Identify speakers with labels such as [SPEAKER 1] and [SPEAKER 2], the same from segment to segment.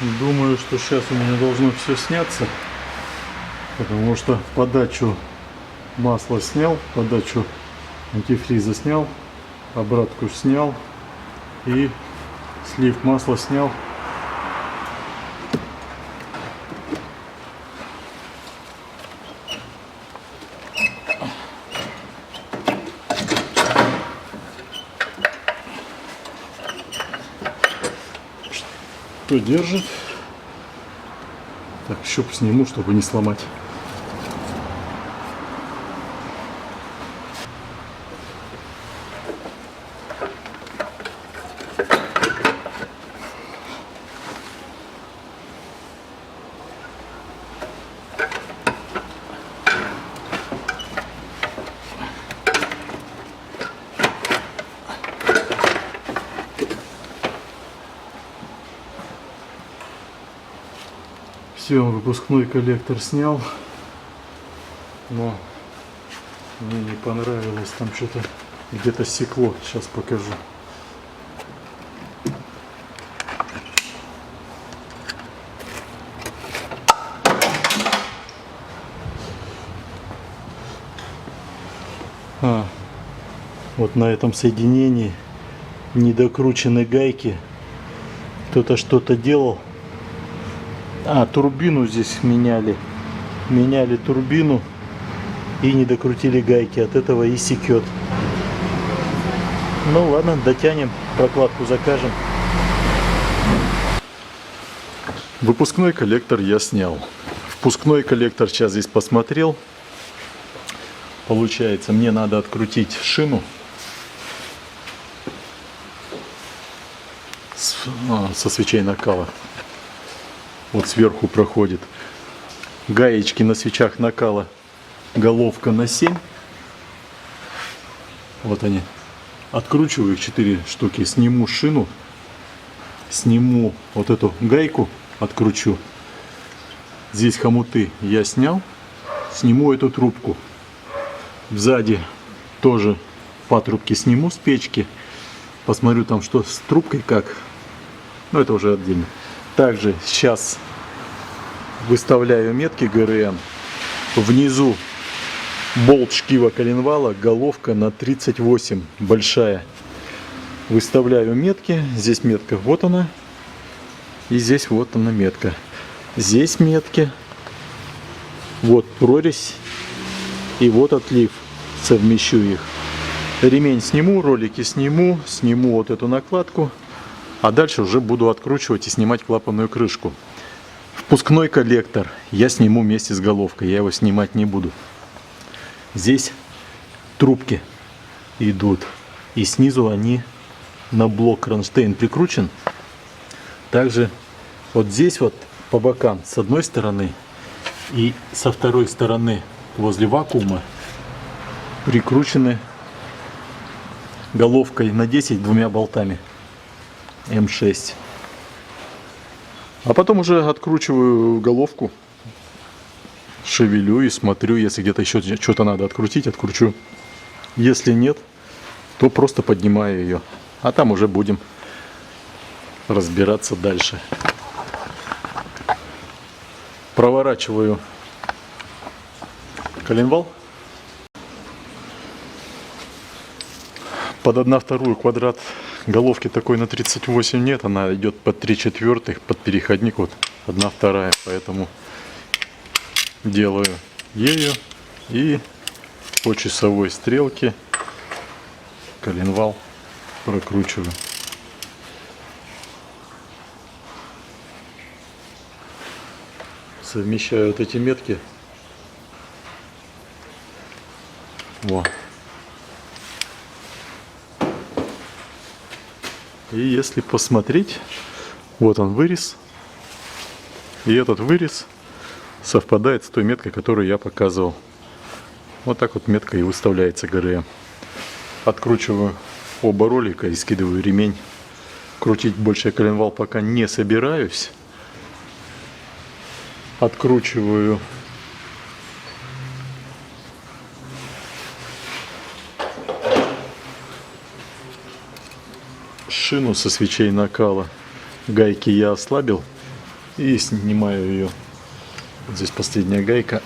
[SPEAKER 1] Думаю, что сейчас у меня должно все сняться, потому что подачу масла снял, подачу антифриза снял, обратку снял и слив масла снял. Что держит? Так, щуп сниму, чтобы не сломать. Все, выпускной коллектор снял, но мне не понравилось, там что-то где-то секло, сейчас покажу. Вот на этом соединении недокручены гайки, кто-то что-то делал. Турбину здесь меняли турбину и не докрутили гайки, от этого и секет. Ну ладно, дотянем, прокладку закажем. Выпускной коллектор я снял. Впускной коллектор сейчас здесь посмотрел. Получается, мне надо открутить шину со свечей накала. Вот сверху проходит. Гаечки на свечах накала. Головка на 7. Вот они. Откручиваю их 4 штуки. Сниму шину. Сниму вот эту гайку. Откручу. Здесь хомуты я снял. Сниму эту трубку. Сзади тоже патрубки сниму с печки. Посмотрю там, что с трубкой как. Но это уже отдельно. Также сейчас выставляю метки ГРМ. Внизу болт шкива коленвала, головка на 38, большая. Выставляю метки. Здесь метка, вот она. И здесь вот она метка. Здесь метки. Вот прорезь. И вот отлив. Совмещу их. Ремень сниму, ролики сниму. Сниму вот эту накладку. А дальше уже буду откручивать и снимать клапанную крышку. Впускной коллектор я сниму вместе с головкой. Я его снимать не буду. Здесь трубки идут. И снизу они на блок кронштейн прикручен. Также вот здесь вот по бокам с одной стороны и со второй стороны возле вакуума прикручены головкой на 10 двумя болтами. М6. А потом уже откручиваю головку, шевелю и смотрю, если где-то еще что-то надо открутить, откручу. Если нет, то просто поднимаю ее. А там уже будем разбираться дальше. Проворачиваю коленвал. Под 1/2 квадрат головки такой на 38 нет, она идет под 3/4, под переходник, вот 1/2, поэтому делаю ею и по часовой стрелке коленвал прокручиваю. Совмещаю вот эти метки. Во. И если посмотреть, вот он вырез. И этот вырез совпадает с той меткой, которую я показывал. Вот так вот метка и выставляется ГРМ. Откручиваю оба ролика и скидываю ремень. Крутить больше коленвал пока не собираюсь. Откручиваю шину со свечей накала. Гайки я ослабил И снимаю ее. Вот здесь последняя гайка.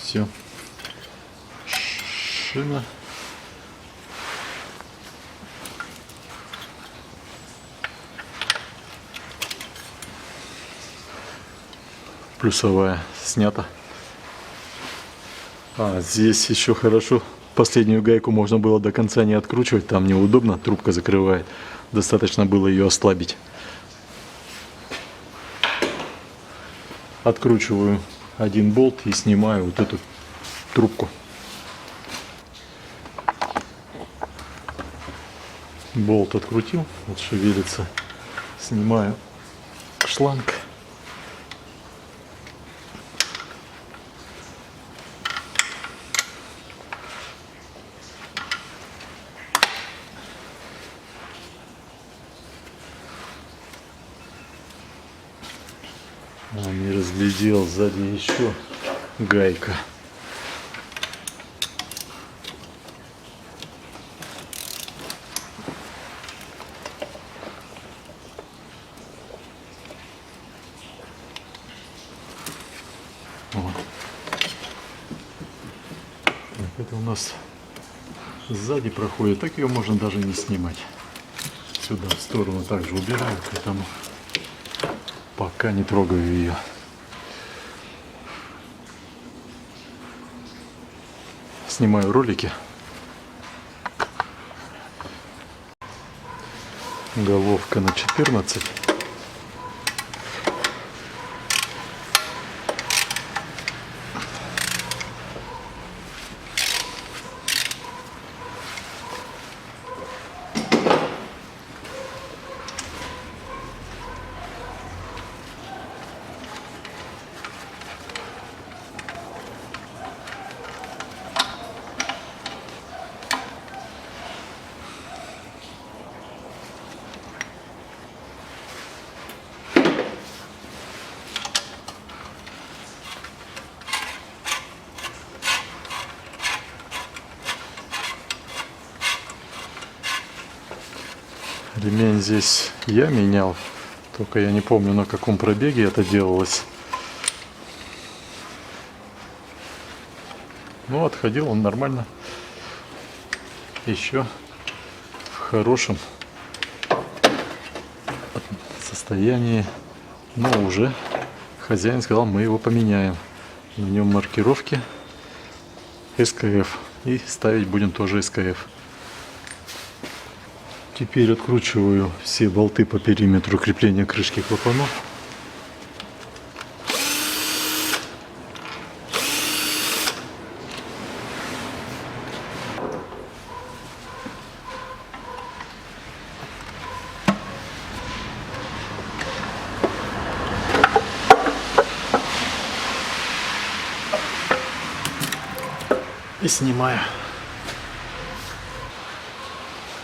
[SPEAKER 1] Все. Шина. Плюсовая снята. Здесь еще хорошо. Последнюю гайку можно было до конца не откручивать. Там неудобно, трубка закрывает. Достаточно было ее ослабить. Откручиваю один болт и снимаю вот эту трубку. Болт открутил, вот шевелится. Снимаю шланг. Не разглядел, сзади еще гайка. Вот. Это у нас сзади проходит, так ее можно даже не снимать. Сюда в сторону также убираю, поэтому пока не трогаю ее. Снимаю ролики. Головка на 14. Ремень здесь я менял, только я не помню, на каком пробеге это делалось. Ну, отходил он нормально. Еще в хорошем состоянии. Но уже хозяин сказал, мы его поменяем. На нем маркировки СКФ. И ставить будем тоже СКФ. Теперь откручиваю все болты по периметру крепления крышки клапанов. И снимаю.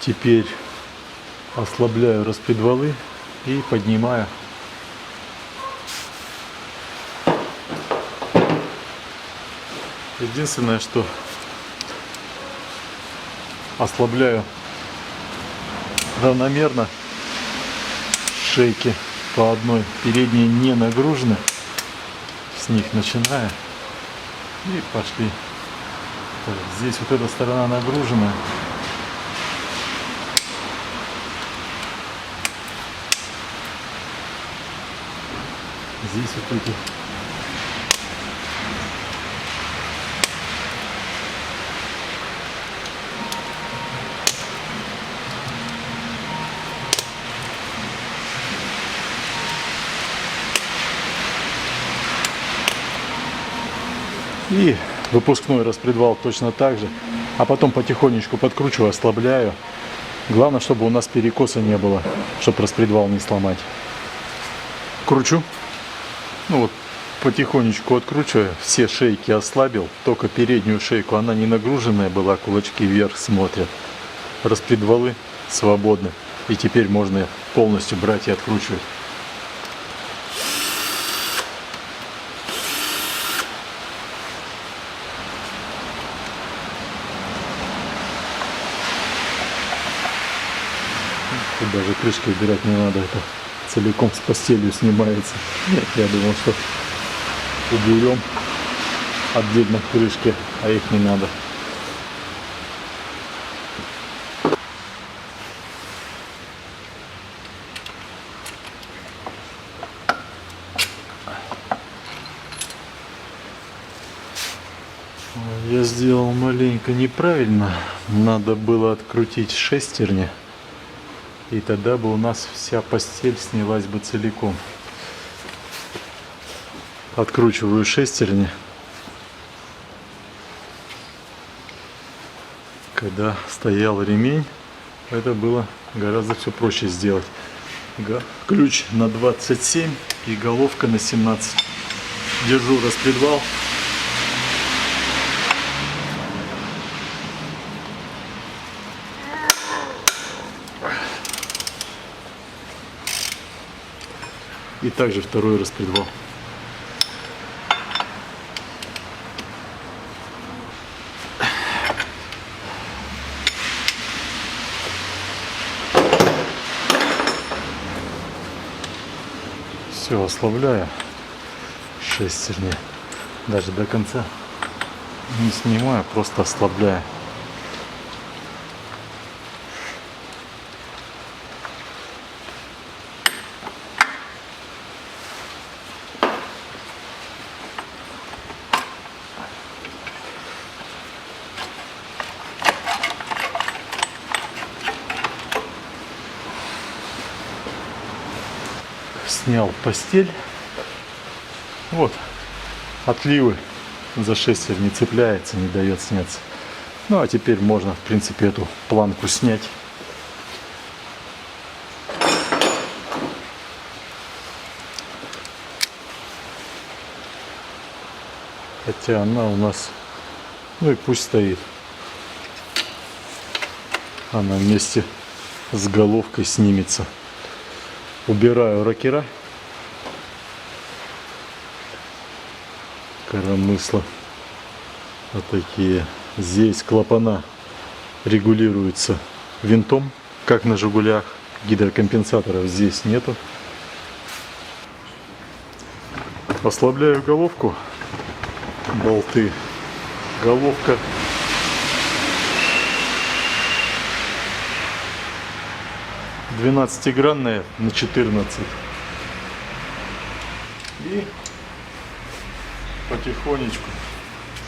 [SPEAKER 1] Теперь ослабляю распредвалы и поднимаю. Единственное, что ослабляю равномерно шейки по одной. Передние не нагружены. С них начиная. И пошли. Так, здесь вот эта сторона нагружена. Здесь вот эти. И выпускной распредвал точно так же. А потом потихонечку подкручиваю, ослабляю. Главное, чтобы у нас перекоса не было, чтобы распредвал не сломать. Кручу. Ну вот, потихонечку откручиваю. Все шейки ослабил. Только переднюю шейку, она не нагруженная была, кулачки вверх смотрят. Распредвалы свободны. И теперь можно полностью брать и откручивать. Тут даже крышки убирать не надо, это целиком с постелью снимается. Я думал, что уберем отдельно крышки, а их не надо. Я сделал маленько неправильно. Надо было открутить шестерни. И тогда бы у нас вся постель снялась бы целиком. Откручиваю шестерни. Когда стоял ремень, это было гораздо все проще сделать. Ключ на 27 и головка на 17. Держу распредвал. И также второй распредвал. Все, ослабляю шестерни. Даже до конца не снимаю, просто ослабляю. Снял постель. Вот, отливы за шестерь не цепляется, не дает сняться. Ну а теперь можно, в принципе, эту планку снять. Хотя она у нас, ну и пусть стоит. Она вместе с головкой снимется. Убираю рокера. Коромысла. Вот такие. Здесь клапана регулируются винтом, как на Жигулях. Гидрокомпенсаторов здесь нету. Ослабляю головку. Болты. Головка. Двенадцатигранная на 14. И потихонечку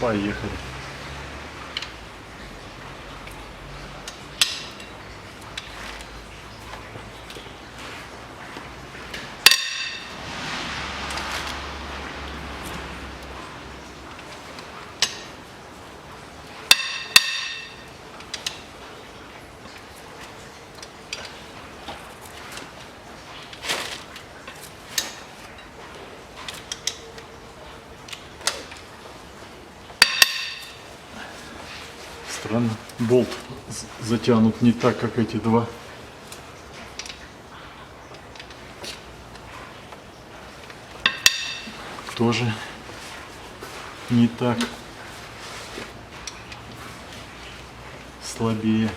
[SPEAKER 1] поехали. Странно, болт затянут не так, как эти два. Тоже не так, слабее.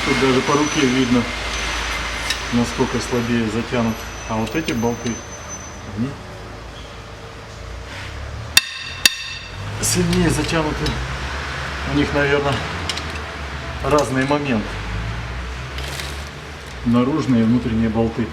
[SPEAKER 1] Тут даже по руке видно, насколько слабее затянут. А вот эти болты, они сильнее затянуты. У них, наверное, разный момент. Наружные и внутренние болты.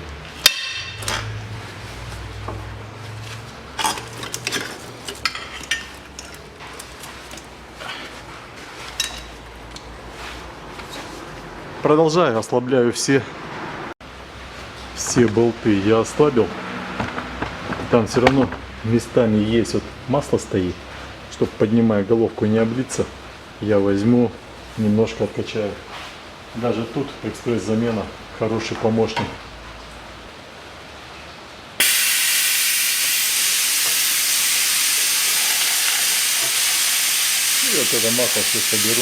[SPEAKER 1] Продолжаю, ослабляю все болты. Я ослабил. Там все равно местами есть, вот масло стоит. Чтобы, поднимая головку, не облиться, я возьму, немножко откачаю. Даже тут экспресс-замена хороший помощник. вот это масло все соберу.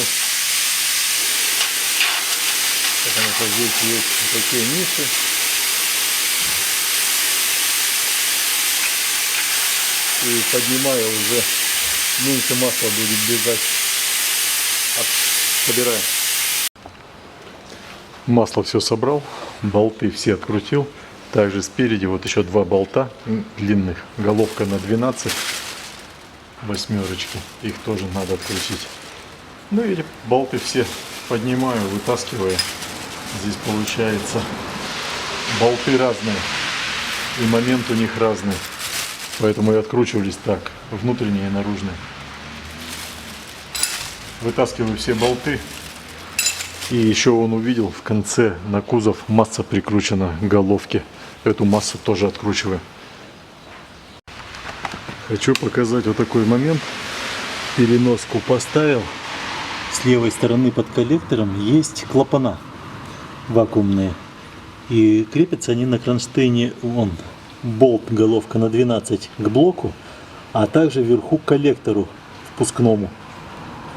[SPEAKER 1] Потому что здесь есть такие ниши. И поднимаю уже, меньше масла будет бежать. Собираю. Масло все собрал, болты все открутил. Также спереди вот еще 2 болта длинных, головка на 12, восьмерочки, их тоже надо открутить. Ну и болты все поднимаю, вытаскиваю. Здесь получается болты разные и момент у них разный, поэтому и откручивались так, внутренние и наружные. Вытаскиваю все болты. И еще он увидел в конце на кузов масса прикручена к головке. Эту массу тоже откручиваю. Хочу показать вот такой момент. Переноску поставил. С левой стороны под коллектором есть клапана вакуумные. И крепятся они на кронштейне. Вон, болт, головка на 12 к блоку, а также вверху к коллектору впускному.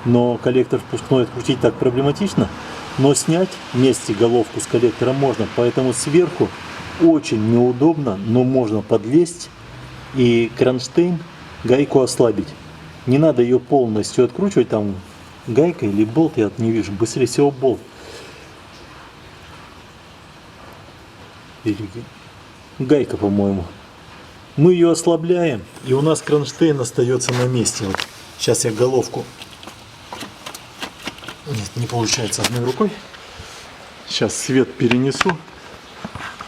[SPEAKER 1] Но коллектор впускной открутить так проблематично. Но снять вместе головку с коллектором можно, поэтому сверху очень неудобно, но можно подлезть и кронштейн, гайку ослабить. Не надо ее полностью откручивать, там гайка или болт, я не вижу, быстрее всего болт. Гайка, по-моему. Мы ее ослабляем, и у нас кронштейн остается на месте. Вот. Сейчас я головку... Нет, не получается одной рукой. Сейчас свет перенесу.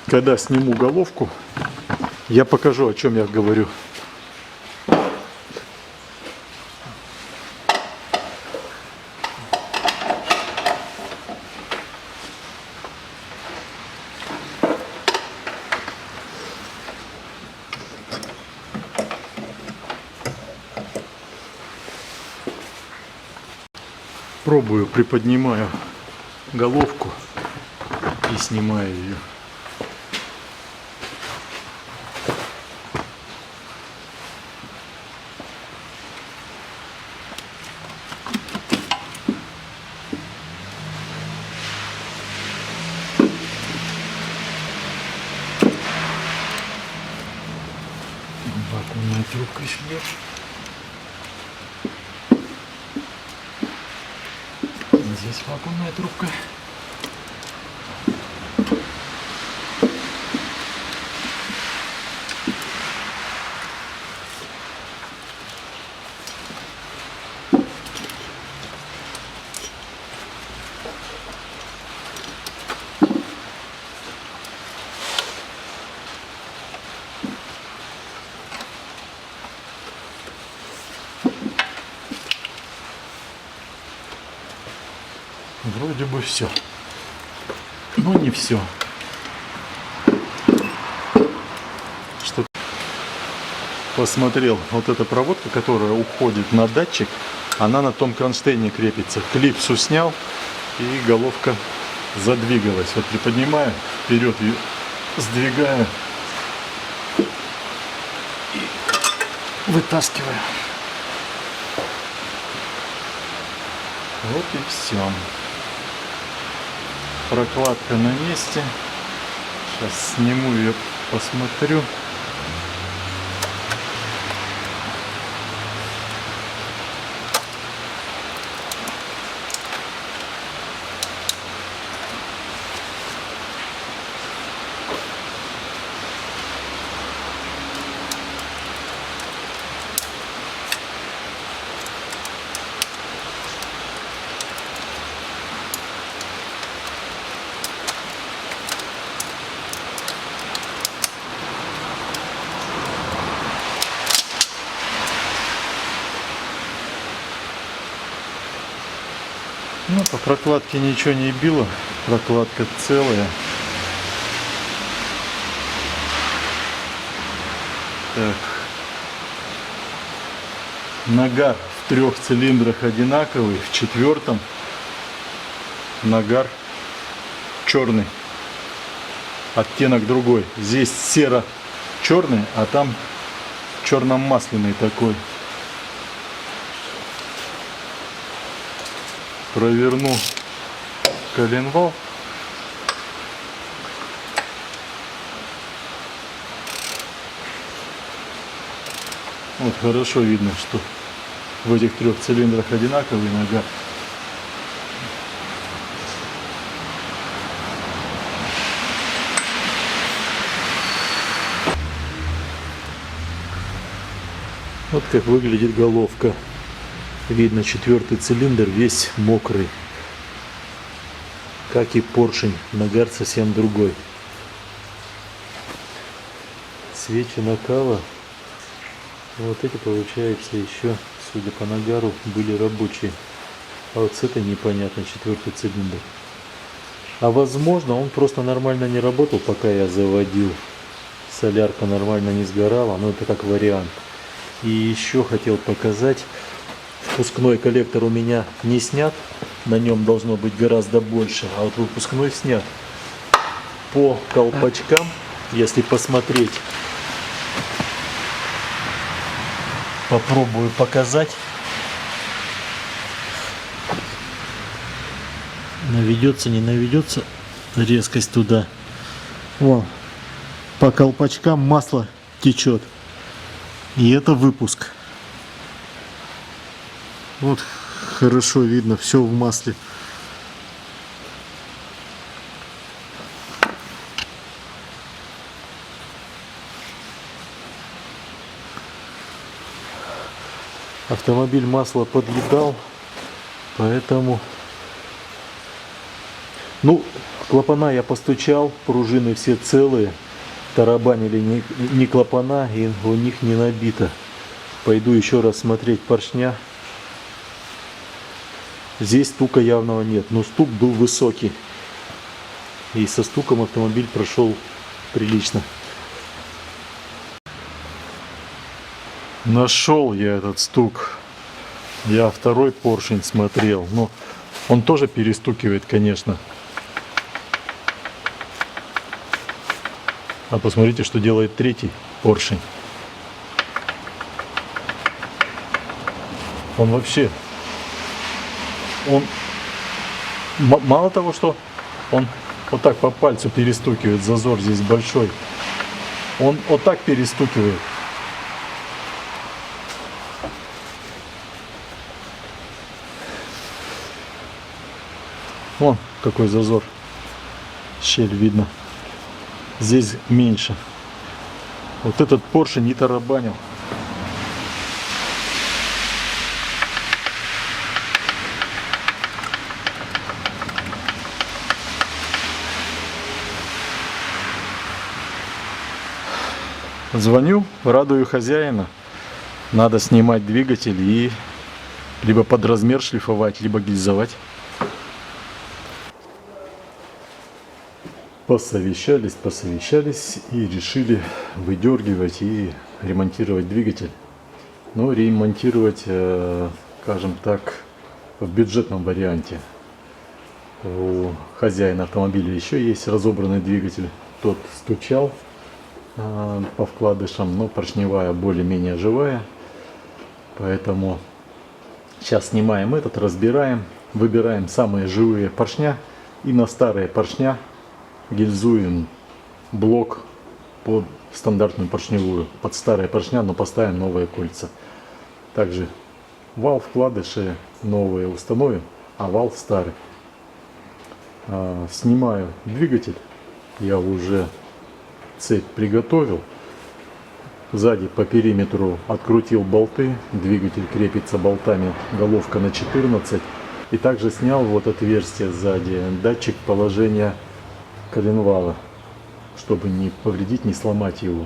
[SPEAKER 1] Когда сниму головку, я покажу, о чем я говорю. Пробую, приподнимаю головку и снимаю ее. Вакуумная трубка шьет. Здесь вакуумная трубка. Вроде бы все, но не все. Что посмотрел, вот эта проводка, которая уходит на датчик, она на том кронштейне крепится. Клипсу снял, и головка задвигалась. Вот приподнимаю, вперед ее сдвигаю и вытаскиваю. Вот и все. Прокладка на месте. Сейчас сниму ее, посмотрю. Ну, по прокладке ничего не било, прокладка целая. Так. Нагар в 3 цилиндрах одинаковый, в 4-м нагар черный, оттенок другой. Здесь серо-черный, а там черно-масляный такой. проверну коленвал. Вот хорошо видно, что в этих 3 цилиндрах одинаковый нагар. Вот как выглядит головка. Видно, 4-й цилиндр весь мокрый. Как и поршень, нагар совсем другой. Свечи накала. Вот эти, получается, еще, судя по нагару, были рабочие. А вот с этой непонятно, 4-й цилиндр. А возможно, он просто нормально не работал, пока я заводил. Солярка нормально не сгорала, но это как вариант. И еще хотел показать, впускной коллектор у меня не снят, на нем должно быть гораздо больше, а вот выпускной снят. По колпачкам, если посмотреть, попробую показать. Наведется, не наведется резкость туда. Вон, по колпачкам масло течет. И это выпуск. Вот хорошо видно, все в масле. Автомобиль масло подъедал, поэтому... Ну, клапана я постучал, пружины все целые. Тарабанили не клапана, и у них не набито. Пойду еще раз смотреть поршня. Здесь стука явного нет, но стук был высокий. И со стуком автомобиль прошел прилично. Нашел я этот стук. Я 2-й поршень смотрел. Но он тоже перестукивает, конечно. А посмотрите, что делает 3-й поршень. Он вообще... Он мало того, что он вот так по пальцу перестукивает, зазор здесь большой. Он вот так перестукивает. Вон какой зазор. Щель видно. Здесь меньше. Вот этот поршень не тарабанил. Звоню, радую хозяина. Надо снимать двигатель и либо под размер шлифовать, либо гильзовать. Посовещались и решили выдергивать и ремонтировать двигатель. Но ремонтировать, скажем так, в бюджетном варианте. У хозяина автомобиля еще есть разобранный двигатель. Тот стучал по вкладышам, но поршневая более-менее живая. Поэтому сейчас снимаем этот, разбираем, выбираем самые живые поршня и на старые поршня гильзуем блок под стандартную поршневую, под старые поршня, но поставим новые кольца. Также вал, вкладыши новые установим, а вал старый. Снимаю двигатель, я уже цепь приготовил. Сзади по периметру открутил болты, двигатель крепится болтами, головка на 14. И также снял вот отверстие сзади, датчик положения коленвала, чтобы не повредить, не сломать его.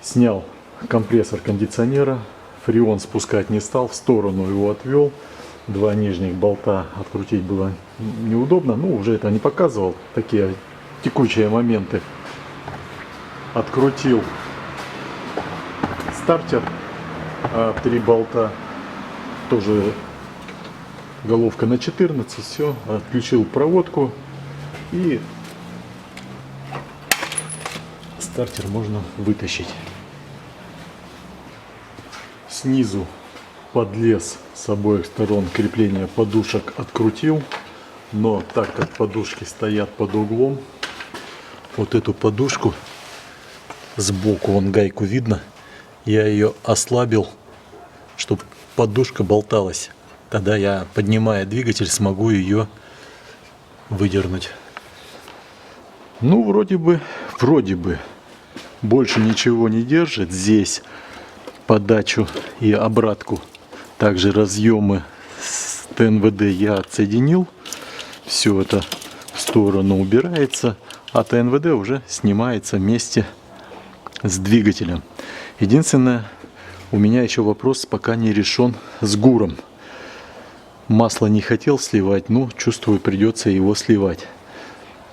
[SPEAKER 1] Снял компрессор кондиционера, фреон спускать не стал, в сторону его отвел. 2 нижних болта открутить было неудобно, ну уже это не показывал, такие текучие моменты. Открутил стартер, 3 болта, тоже головка на 14, все, отключил проводку и стартер можно вытащить. Снизу Подлез с обоих сторон крепления подушек открутил. Но так как подушки стоят под углом, вот эту подушку сбоку, вон гайку видно, я ее ослабил, чтобы подушка болталась. Тогда я, поднимая двигатель, смогу ее выдернуть. Ну, вроде бы больше ничего не держит. Здесь подачу и обратку, также разъемы с ТНВД я отсоединил. Все это в сторону убирается, а ТНВД уже снимается вместе с двигателем. Единственное, у меня еще вопрос пока не решен с ГУРом. Масло не хотел сливать, но чувствую, придется его сливать.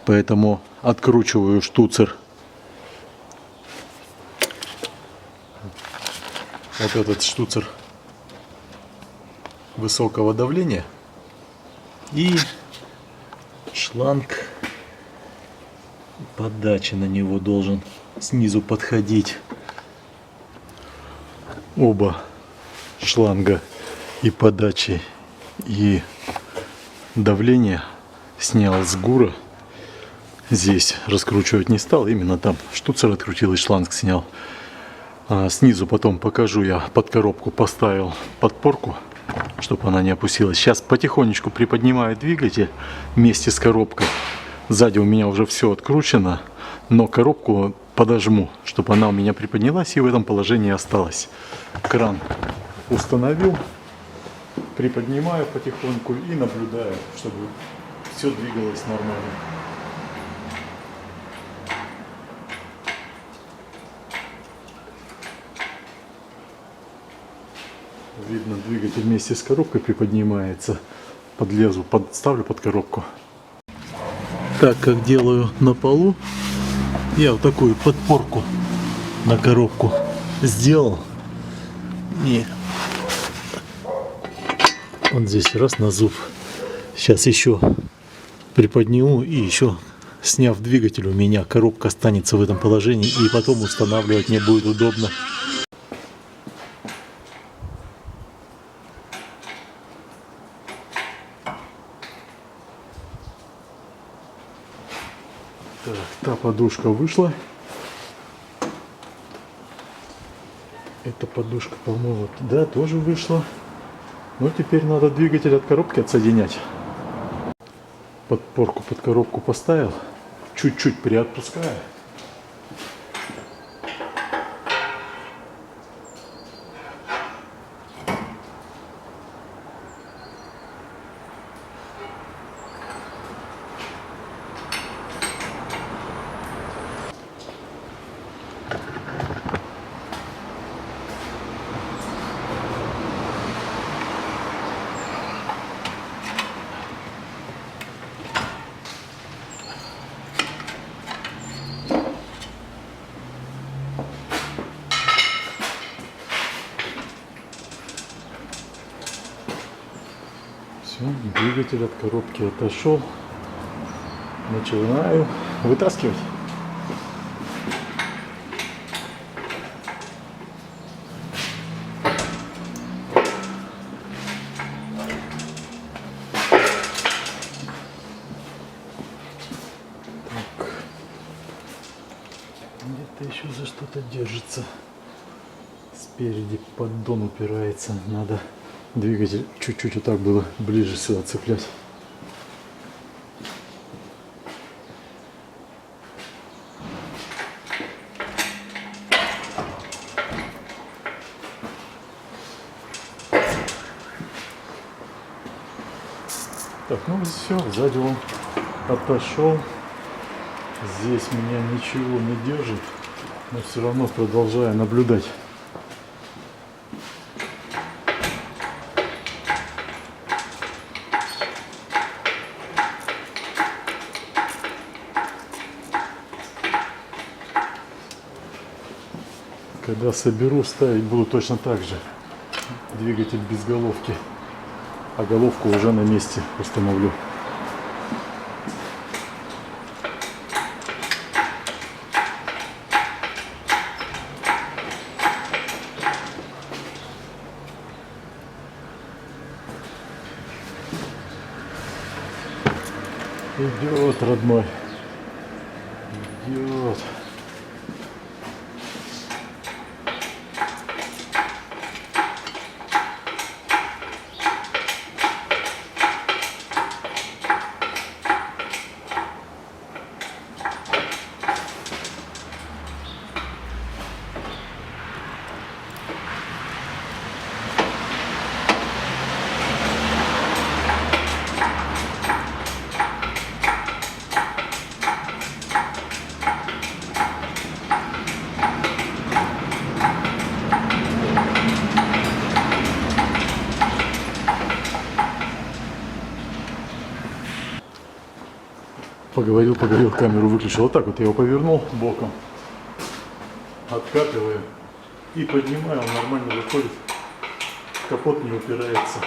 [SPEAKER 1] Поэтому откручиваю штуцер. Вот этот штуцер высокого давления. И шланг подачи на него должен снизу подходить. Оба шланга и подачи, и давление снял с ГУРа. Здесь раскручивать не стал, именно там штуцер открутил и шланг снял. Снизу потом покажу, я под коробку поставил подпорку, чтобы она не опустилась. Сейчас потихонечку приподнимаю двигатель вместе с коробкой. Сзади у меня уже все откручено, но коробку подожму, чтобы она у меня приподнялась и в этом положении осталась. Кран установил, приподнимаю потихоньку и наблюдаю, чтобы все двигалось нормально. Видно, двигатель вместе с коробкой приподнимается. Подлезу, подставлю под коробку. Так как делаю на полу, я вот такую подпорку на коробку сделал. И вот здесь раз на зуб. Сейчас еще приподниму и еще, сняв двигатель, у меня коробка останется в этом положении, и потом устанавливать мне будет удобно. Так, та подушка вышла. Эта подушка, по-моему, да, тоже вышла. Но теперь надо двигатель от коробки отсоединять. Подпорку под коробку поставил. Чуть-чуть приотпускаю. Все, двигатель от коробки отошел. Начинаю вытаскивать. Где-то еще за что-то держится. Спереди поддон упирается. Надо двигатель чуть-чуть вот так было ближе сюда цеплять. Так, ну все, сзади он отошел. Здесь меня ничего не держит, но все равно продолжаю наблюдать. Когда соберу, ставить буду точно так же. Двигатель без головки, а головку уже на месте установлю. Идет, родной. Идет. Поговорил, камеру выключил. Вот так вот я его повернул боком. Откатываю и поднимаю, он нормально выходит. Капот не упирается.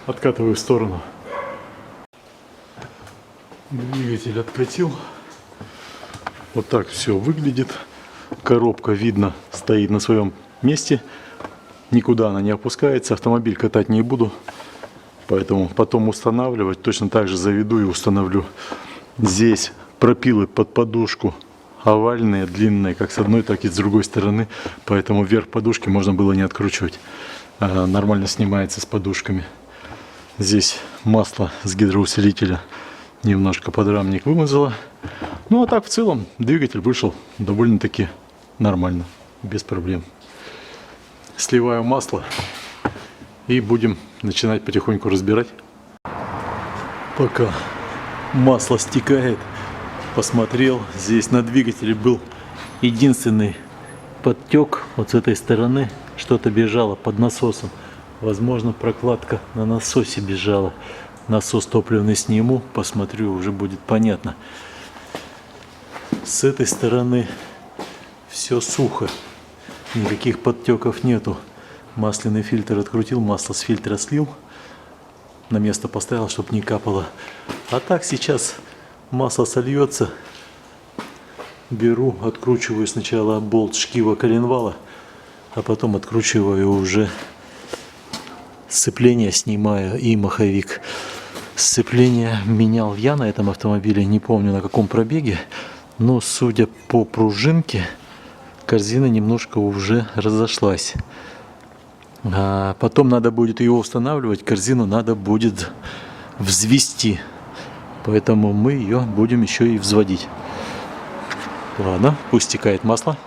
[SPEAKER 1] Откатываю в сторону. Двигатель откатил. Вот так все выглядит. Коробка, видно, стоит на своем месте. Никуда она не опускается. Автомобиль катать не буду. Поэтому потом устанавливать. Точно так же заведу и установлю. Здесь пропилы под подушку овальные, длинные, как с одной, так и с другой стороны. Поэтому верх подушки можно было не откручивать. Нормально снимается с подушками. Здесь масло с гидроусилителя немножко подрамник вымазало. Ну а так в целом двигатель вышел довольно-таки нормально, без проблем. Сливаю масло и будем начинать потихоньку разбирать. Пока масло стекает, посмотрел, здесь на двигателе был единственный подтек. Вот с этой стороны что-то бежало под насосом. Возможно, прокладка на насосе бежала. Насос топливный сниму, посмотрю, уже будет понятно. С этой стороны все сухо. Никаких подтеков нету. Масляный фильтр открутил, масло с фильтра слил. На место поставил, чтобы не капало. А так сейчас масло сольется. Беру, откручиваю сначала болт шкива коленвала, а потом откручиваю уже сцепление, снимаю и маховик. Сцепление менял я на этом автомобиле, не помню на каком пробеге, но судя по пружинке, корзина немножко уже разошлась. А потом надо будет ее устанавливать, корзину надо будет взвести, поэтому мы ее будем еще и взводить. Ладно, пусть стекает масло.